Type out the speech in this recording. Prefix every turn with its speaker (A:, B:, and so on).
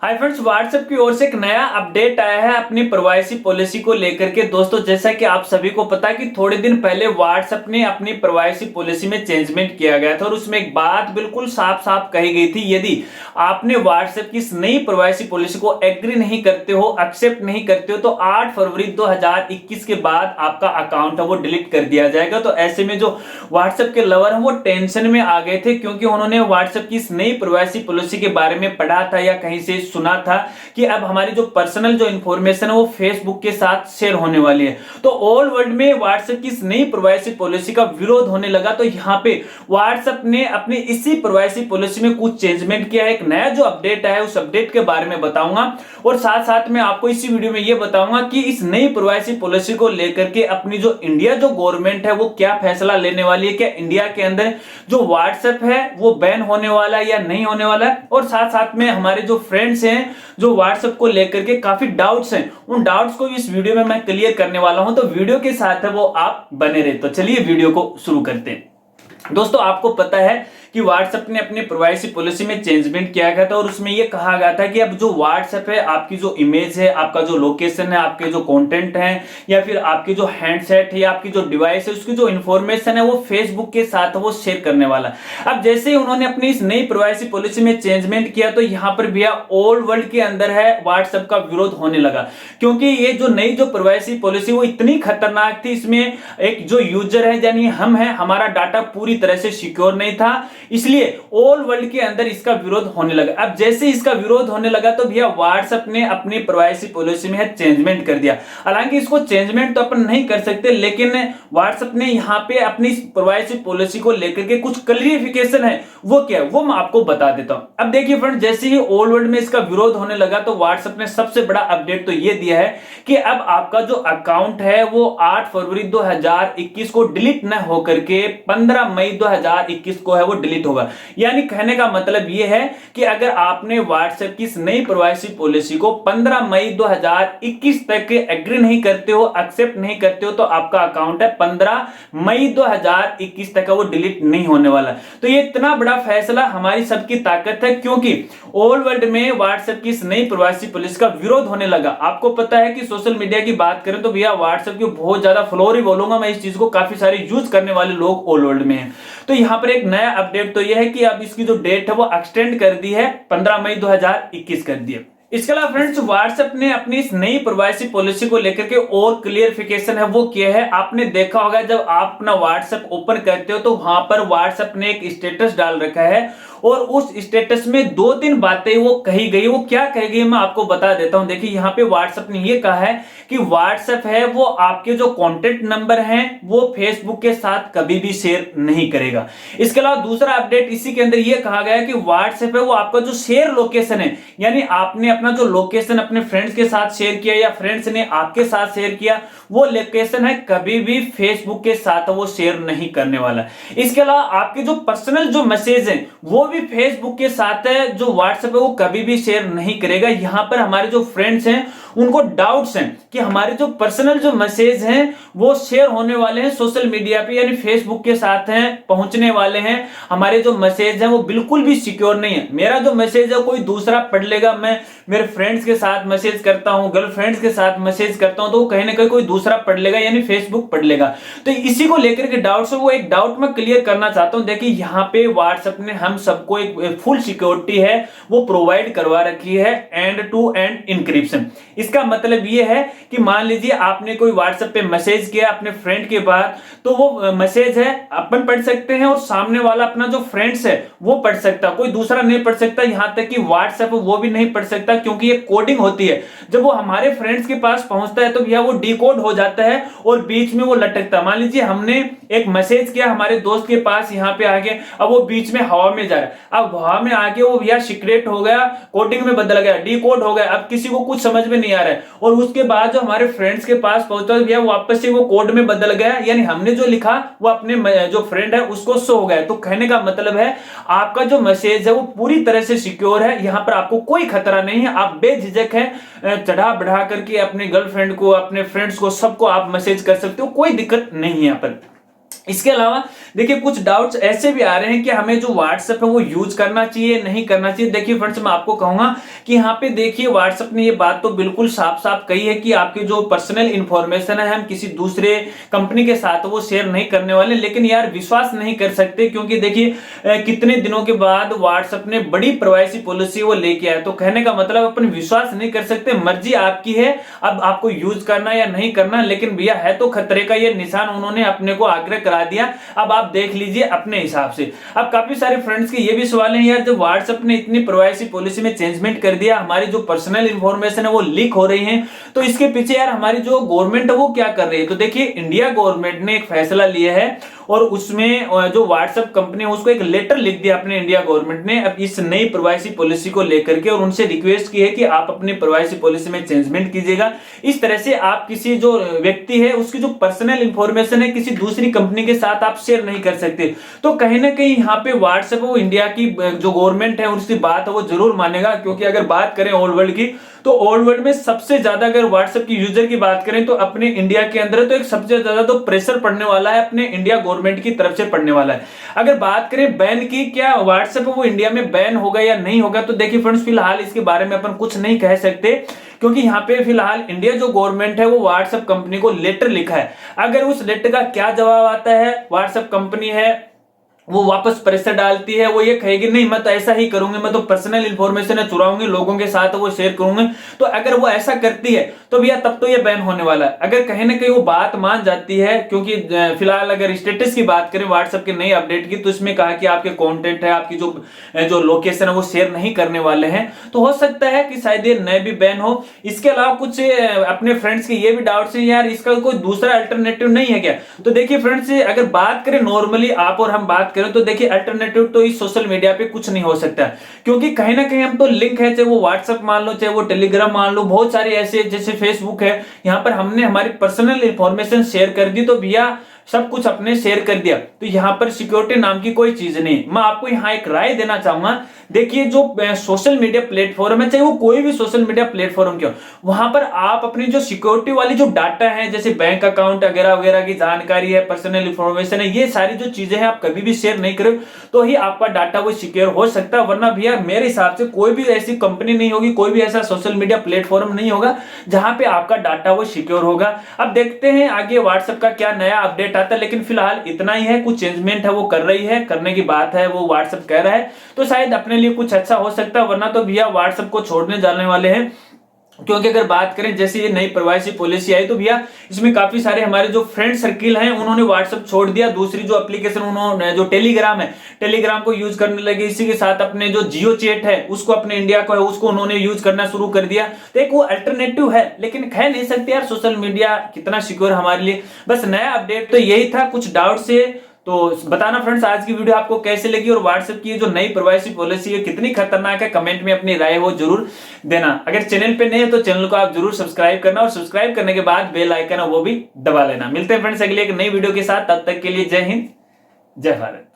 A: Hi friends, WhatsApp की ओर से एक नया अपडेट आया है अपनी प्राइवेसी पॉलिसी को लेकर के। दोस्तों, जैसा कि आप सभी को पता है कि थोड़े दिन पहले व्हाट्सएप ने अपनी प्राइवेसी पॉलिसी में चेंजमेंट किया गया था और उसमें एक बात बिल्कुल साफ साफ कही गई थी, यदि आपने व्हाट्सएप की इस नई प्राइवेसी पॉलिसी को एग्री नहीं करते हो, एक्सेप्ट नहीं करते हो, तो 8 फरवरी 2021 के बाद आपका अकाउंट है वो डिलीट कर दिया जाएगा। तो ऐसे में जो व्हाट्सएप के लवर हैं वो टेंशन में आ गए थे, क्योंकि उन्होंने व्हाट्सएप की इस नई प्राइवेसी पॉलिसी के बारे में पढ़ा था या कहीं से सुना था कि अब हमारी जो पर्सनल जो इंफॉर्मेशन है वो फेसबुक के साथ शेयर होने वाली है। तो ऑल वर्ल्ड में व्हाट्सएप की इस नई प्राइवेसी पॉलिसी का विरोध होने लगा। तो यहाँ पे व्हाट्सएप ने अपनी इसी प्राइवेसी पॉलिसी में कुछ चेंजमेंट किया है। एक नया जो अपडेट है उस अपडेट के बारे में बताऊंगा और साथ साथ में आपको इसी वीडियो में ये बताऊंगा कि इस नई प्राइवेसी पॉलिसी को लेकर के अपनी जो इंडिया जो गवर्नमेंट है वो क्या फैसला लेने वाली है। क्या इंडिया के अंदर जो व्हाट्सएप है वो बैन होने वाला है या नहीं होने वाला है। और साथ साथ में हमारे जो फ्रेंड्स हैं जो व्हाट्सएप को लेकर के काफी डाउट्स हैं, उन डाउट्स को इस वीडियो में मैं क्लियर करने वाला हूं। तो वीडियो के साथ है वो आप बने रहे। तो चलिए वीडियो को शुरू करते हैं। दोस्तों, आपको पता है कि व्हाट्सएप ने अपनी प्राइवेसी पॉलिसी में चेंजमेंट किया गया था और उसमें यह कहा गया था कि अब जो व्हाट्सएप है, आपकी जो इमेज है, आपका जो लोकेशन है, आपके जो कंटेंट है या फिर आपकी जो हैंडसेट है या आपकी जो डिवाइस है, उसकी जो इंफॉर्मेशन है वो फेसबुक के साथ वो शेयर करने वाला है। अब जैसे ही उन्होंने अपनी इस नई प्राइवेसी पॉलिसी में चेंजमेंट किया तो यहां पर भैया ऑल वर्ल्ड के अंदर है व्हाट्सएप का विरोध होने लगा, क्योंकि ये जो नई जो प्राइवेसी पॉलिसी वो इतनी खतरनाक थी। इसमें एक जो यूजर है यानी हम है, हमारा डाटा पूरी तरह से सिक्योर नहीं था, इसलिए ऑल वर्ल्ड के अंदर इसका विरोध होने लगा। अब जैसे इसका विरोध होने लगा तो भैया व्हाट्सएप ने अपनी प्राइवेसी पॉलिसी में चेंजमेंट कर दिया। हालांकि इसको चेंजमेंट तो अपन नहीं कर सकते, लेकिन व्हाट्सएप ने यहां पे अपनी प्राइवेसी पॉलिसी को लेकर के कुछ क्लियरिफिकेशन है वो क्या है वो मैं आपको बता देता हूं। अब देखिए फ्रेंड, जैसे ही ऑल वर्ल्ड में इसका विरोध होने लगा तो व्हाट्सएप ने सबसे बड़ा अपडेट तो ये दिया है कि अब आपका जो अकाउंट है वो 8 फरवरी 2021 को डिलीट न होकर के 15 मई 2021 को है वो डिलीट होगा। यानी कहने का मतलब यह है कि अगर आपने व्हाट्सएप की इस नई प्राइवेसी पॉलिसी को 15 मई 2021 तक एग्री नहीं करते हो, एक्सेप्ट नहीं करते हो, तो आपका अकाउंट है 15 मई 2021 तक वो डिलीट नहीं होने वाला। तो ये इतना बड़ा फैसला हमारी सबकी ताकत है, क्योंकि ऑल वर्ल्ड में व्हाट्सएप की इस नई प्राइवेसी पॉलिसी का विरोध होने लगा। आपको पता है कि सोशल मीडिया की बात करें तो भैया व्हाट्सएप की बहुत ज्यादा फ्लोर ही बोलूंगा मैं इस चीज को, काफी सारे यूज करने वाले लोग ऑल वर्ल्ड में हैं। तो यहां पर एक नया अपडेट तो यह है कि अब इसकी जो डेट है वो एक्सटेंड कर दी है, 15 मई 2021 कर दी है। इसके अलावा फ्रेंड्स, व्हाट्सएप ने अपनी इस नई प्राइवेसी पॉलिसी को लेकर के और क्लियरिफिकेशन है वो किया है। आपने देखा होगा जब आप अपना व्हाट्सएप ओपन करते हो तो वहां पर व्हाट्सएप ने एक स्टेटस डाल रखा है और उस स्टेटस में 2-3 बातें वो कही गई। वो क्या कही गई मैं आपको बता देता हूं। देखिए, यहाँ पे व्हाट्सएप ने ये कहा है कि व्हाट्सएप है वो आपके जो कॉन्टेक्ट नंबर हैं वो फेसबुक के साथ कभी भी शेयर नहीं करेगा। इसके अलावा दूसरा अपडेट इसी के अंदर ये कहा गया है कि व्हाट्सएप है वो आपका जो शेयर लोकेशन है, यानी आपने अपना जो लोकेशन अपने फ्रेंड्स के साथ शेयर किया या फ्रेंड्स ने आपके साथ शेयर किया, वो लोकेशन है कभी भी फेसबुक के साथ वो शेयर नहीं करने वाला। इसके अलावा आपके जो पर्सनल जो मैसेज हैं वो भी फेसबुक के साथ है जो व्हाट्सएप है वो कभी भी शेयर नहीं करेगा। यहां पर हमारे जो फ्रेंड्स हैं उनको डाउट्स हैं कि हमारे जो पर्सनल जो मैसेज हैं वो शेयर होने वाले हैं सोशल मीडिया पे, यानी फेसबुक के साथ हैं, पहुंचने वाले हैं। हमारे जो मैसेज हैं वो बिल्कुल भी सिक्योर नहीं है। मेरा जो मैसेज है कोई दूसरा पढ़ लेगा, मैं मेरे फ्रेंड्स के साथ मैसेज करता हूं, गर्लफ्रेंड्स के साथ मैसेज करता हूं, तो वो कहीं ना कहीं कोई दूसरा पढ़ लेगा, यानी फेसबुक पढ़ लेगा। तो इसी को लेकर के डाउट्स है वो एक डाउट मैं क्लियर करना चाहता हूं। देखिए, यहाँ पे व्हाट्सएप ने हम सबको एक फुल सिक्योरिटी है वो प्रोवाइड करवा रखी है, एंड टू एंड इंक्रिप्शन। इसका मतलब ये है कि मान लीजिए आपने कोई व्हाट्सएप पे मैसेज किया अपने फ्रेंड के बाद, तो वो मैसेज है अपन पढ़ सकते हैं और सामने वाला अपना जो फ्रेंड्स है वो पढ़ सकता, कोई दूसरा नहीं पढ़ सकता। यहां तक कि व्हाट्सएप वो भी नहीं पढ़ सकता, क्योंकि ये कोडिंग होती है। जब वो हमारे फ्रेंड्स के पास पहुंचता है तो भैया वो डिकोड हो जाता है और बीच में वो लटकता है। मान लीजिए हमने एक मैसेज किया हमारे दोस्त के पास, यहाँ पे आगे, अब वो बीच में हवा में जा रहा है। अब हवा में आगे वो भैया सीक्रेट हो गया, कोडिंग में बदल गया, डिकोड हो गया, अब किसी को कुछ समझ में नहीं आ रहा है। और उसके बाद जो हमारे फ्रेंड्स के पास पहुंचता है भैया वापस से वो कोड में बदल गया, यानी हमने जो लिखा वो अपने जो फ्रेंड है उसको शो हो गया। तो कहने का मतलब है आपका जो मैसेज है वो पूरी तरह से सिक्योर है। यहां पर आपको कोई खतरा नहीं है, आप बेझिझक है चढ़ा बढ़ा करके अपने गर्लफ्रेंड को, अपने फ्रेंड्स को, सबको आप मैसेज कर सकते हो, कोई दिक्कत नहीं है यहाँ पर। इसके अलावा देखिए कुछ डाउट्स ऐसे भी आ रहे हैं कि हमें जो व्हाट्सएप है वो यूज करना चाहिए नहीं करना चाहिए। देखिए फ्रेंड्स, मैं आपको कहूंगा कि यहाँ पे देखिए व्हाट्सएप ने ये बात तो बिल्कुल साफ साफ कही है कि आपकी जो पर्सनल इंफॉर्मेशन है हम किसी दूसरे कंपनी के साथ वो शेयर नहीं करने वाले। लेकिन यार विश्वास नहीं कर सकते, क्योंकि देखिए कितने दिनों के बाद व्हाट्सएप ने बड़ी प्राइवेसी पॉलिसी वो लेके आया, तो कहने का मतलब अपन विश्वास नहीं कर सकते। मर्जी आपकी है अब आपको यूज करना या नहीं करना, लेकिन भैया है तो खतरे का ये निशान उन्होंने अपने को आग्रह करा दिया। अब आप देख लीजिए अपने हिसाब से। अब काफी सारे फ्रेंड्स के ये भी सवाल है यार, जब व्हाट्सएप ने इतनी प्राइवेसी पॉलिसी में चेंजमेंट कर दिया, हमारी जो पर्सनल इंफॉर्मेशन है वो लीक हो रही है, तो इसके पीछे यार हमारी जो गवर्नमेंट है वो क्या कर रही है। तो देखिए इंडिया गवर्नमेंट ने एक फैसला लिया है और उसमें जो व्हाट्सएप कंपनी है उसको एक लेटर लिख दिया अपने इंडिया गवर्नमेंट ने अब इस नई प्राइवेसी पॉलिसी को लेकर के, और उनसे रिक्वेस्ट की है कि आप अपनी प्राइवेसी पॉलिसी में चेंजमेंट कीजिएगा। इस तरह से आप किसी जो व्यक्ति है उसकी जो पर्सनल इंफॉर्मेशन है किसी दूसरी कंपनी के साथ आप शेयर नहीं कर सकते। तो कहीं ना कहीं यहाँ पे व्हाट्सएप वो इंडिया की जो गवर्नमेंट है उसकी बात है वो जरूर मानेगा, क्योंकि अगर बात करें ऑल वर्ल्ड की तो ऑल वर्ल्ड में सबसे ज्यादा अगर व्हाट्सएप की यूजर की बात करें तो अपने इंडिया के अंदर तो एक सबसे ज्यादा तो प्रेशर पड़ने वाला है अपने इंडिया गवर्नमेंट की तरफ से पड़ने वाला है। अगर बात करें बैन की, क्या व्हाट्सएप वो इंडिया में बैन होगा या नहीं होगा, तो देखिए फ्रेंड्स फिलहाल इसके बारे में अपन कुछ नहीं कह सकते, क्योंकि यहाँ पे फिलहाल इंडिया जो गवर्नमेंट है वो व्हाट्सएप कंपनी को लेटर लिखा है। अगर उस लेटर का क्या जवाब आता है, व्हाट्सएप कंपनी है वो वापस प्रेशर डालती है, वो ये कहेगी नहीं मैं तो ऐसा ही करूंगी, मैं तो पर्सनल इंफॉर्मेशन है चुराऊंगी लोगों के साथ वो शेयर करूंगी, तो अगर वो ऐसा करती है तो भैया तब तो ये बैन होने वाला है। अगर कहीं ना कहीं वो बात मान जाती है, क्योंकि फिलहाल अगर स्टेटस की बात करें व्हाट्सएप की नई अपडेट की, तो इसमें कहा कि आपके कंटेंट है आपकी जो लोकेशन है वो शेयर नहीं करने वाले हैं, तो हो सकता है कि शायद ये नए भी बैन हो। इसके अलावा कुछ अपने फ्रेंड्स के ये भी डाउट्स हैं यार इसका कोई दूसरा अल्टरनेटिव नहीं है क्या। तो देखिए फ्रेंड्स अगर बात करें नॉर्मली आप और हम बात करें तो देखिए अल्टरनेटिव तो इस सोशल मीडिया पे कुछ नहीं हो सकता, क्योंकि कहीं ना कहीं हम तो लिंक है, चाहे वो व्हाट्सएप मान लो चाहे वो टेलीग्राम मान लो, बहुत सारे ऐसे जैसे फेसबुक है, यहाँ पर हमने हमारी पर्सनल इंफॉर्मेशन शेयर कर दी तो भैया सब कुछ अपने शेयर कर दिया, तो यहाँ पर सिक्योरिटी नाम की कोई चीज नहीं। मैं आपको यहाँ एक राय देना चाहूंगा, देखिए जो सोशल मीडिया प्लेटफॉर्म है चाहे वो कोई भी सोशल मीडिया प्लेटफॉर्म क्यों, वहां पर आप अपनी जो सिक्योरिटी वाली जो डाटा है जैसे बैंक अकाउंट वगैरह वगैरह की जानकारी है, पर्सनल इंफॉर्मेशन है, ये सारी जो चीजें हैं आप कभी भी शेयर नहीं करो तो ही आपका डाटा वो सिक्योर हो सकता है। वरना भैया मेरे हिसाब से कोई भी ऐसी कंपनी नहीं होगी, कोई भी ऐसा सोशल मीडिया प्लेटफॉर्म नहीं होगा जहां पे आपका डाटा वो सिक्योर होगा। अब देखते हैं आगे व्हाट्सएप का क्या नया अपडेट आता है, लेकिन फिलहाल इतना ही है, कुछ चेंजमेंट है वो कर रही है, करने की बात है वो व्हाट्सएप कह रहा है, तो शायद अपने लिए कुछ अच्छा हो सकता है, वरना तो भैया व्हाट्सएप को छोड़ने जाने वाले हैं। क्योंकि अगर बात करें जैसे ये नई प्राइवेसी पॉलिसी आई तो भैया इसमें काफी सारे हमारे जो फ्रेंड सर्किल हैं उन्होंने व्हाट्सएप छोड़ दिया, दूसरी जो एप्लीकेशन उन्होंने जो टेलीग्राम है टेलीग्राम को यूज करने लगे, इसी के साथ अपने जो जियो चैट है उसको अपने इंडिया को है उसको उन्होंने यूज करना शुरू कर दिया। तो एक वो अल्टरनेटिव है, लेकिन कह नहीं सकते यार सोशल मीडिया कितना सिक्योर हमारे लिए। बस नया अपडेट तो यही था, कुछ डाउट से तो बताना फ्रेंड्स आज की वीडियो आपको कैसे लगी, और व्हाट्सएप की जो नई प्राइवेसी पॉलिसी है कितनी खतरनाक है, कमेंट में अपनी राय वो जरूर देना। अगर चैनल पे नए है तो चैनल को आप जरूर सब्सक्राइब करना, और सब्सक्राइब करने के बाद बेल आइकन है वो भी दबा लेना। मिलते हैं फ्रेंड्स अगले एक नई वीडियो के साथ, तब तक के लिए जय हिंद जय भारत।